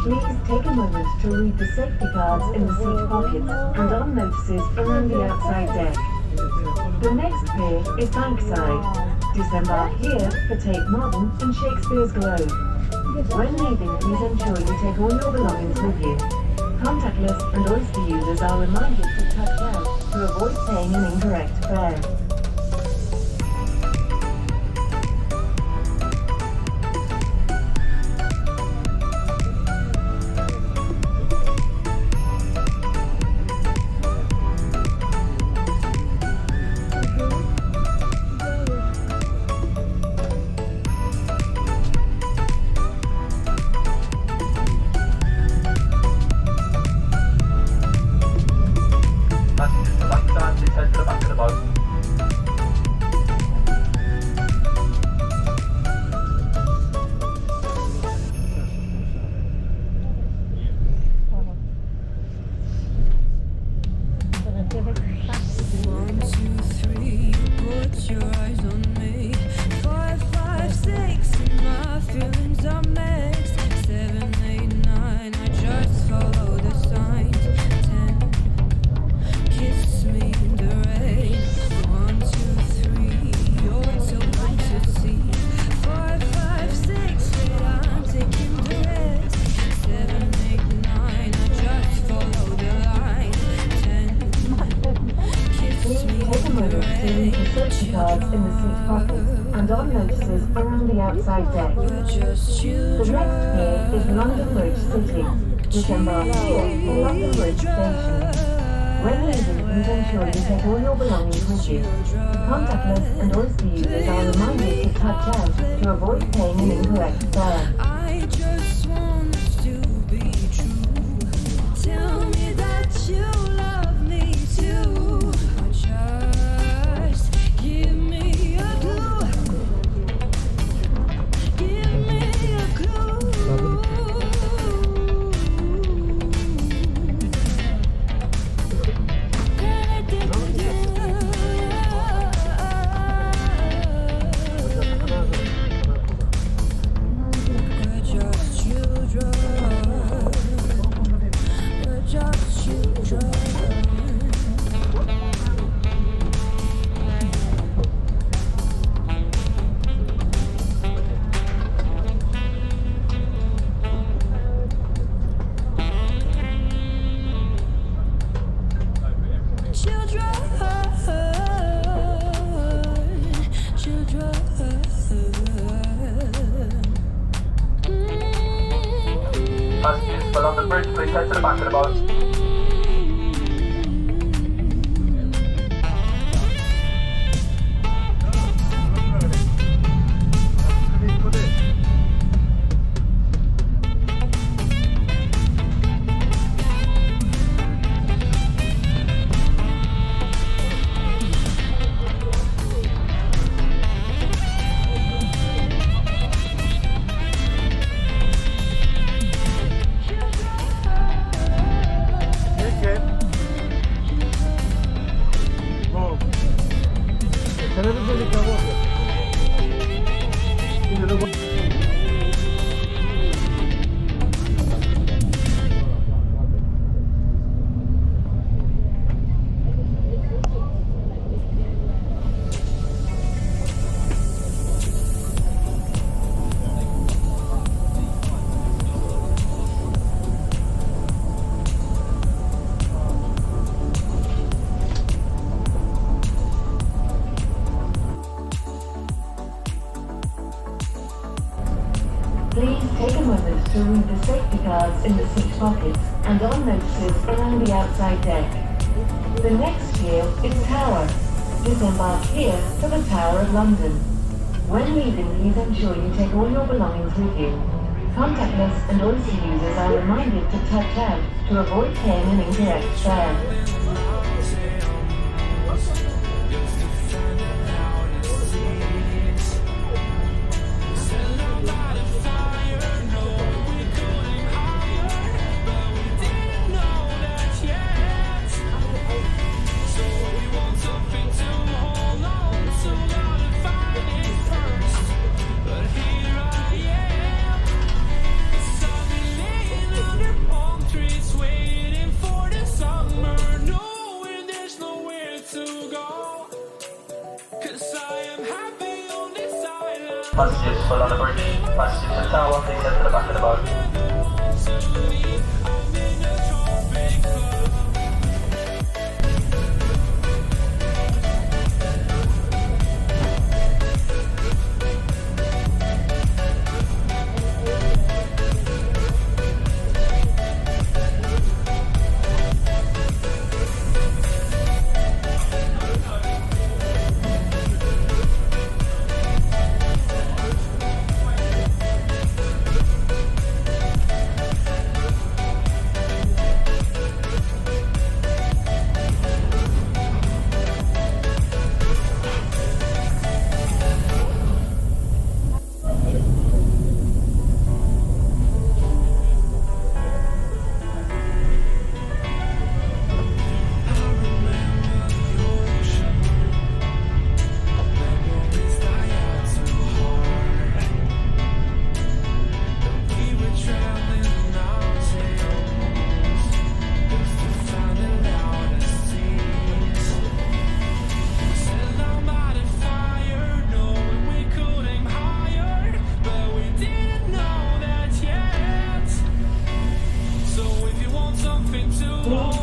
Please take a moment to read the safety cards in the seat pockets and on notices around the outside deck. The next pier is Bankside. Disembark here for Tate Modern and Shakespeare's Globe. When leaving, please ensure you take all your belongings with you. Contactless and Oyster users are reminded to touch out to avoid paying an incorrect fare. In the seat pockets and on notices around the outside deck. The next pier is London Bridge City. Disembark here for London Bridge Station. When leaving, please ensure you take all your belongings with you. Contactless and Oyster users are reminded to touch out to avoid paying an incorrect fare. I just want to be true. Tell me that you love me too. Just give me a clue. Give me a clue. We're just children. We're just children. Passengers for London Bridge, please head to the back of the boat. Please take a moment to read the safety cards in the seat pockets and on notices around the outside deck. The next pier is Tower. Disembark here for the Tower of London. When leaving, please ensure you take all your belongings with you. Contactless and Oyster users are reminded to touch out to avoid paying an incorrect fare. Passengers full on the bridge. Passengers to the tower, please head to the back of the boat.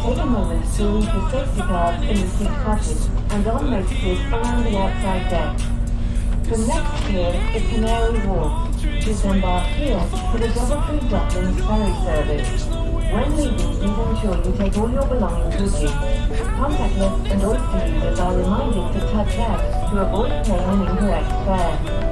Take a moment to read the safety cards in the seat pockets and on notices around the outside deck. The next pier is Canary Wharf. Disembark here for the Double-Tree Docklands ferry service. When leaving, please ensure you take all your belongings with you. Contactless and oyster users are reminded to touch out to avoid paying an incorrect fare.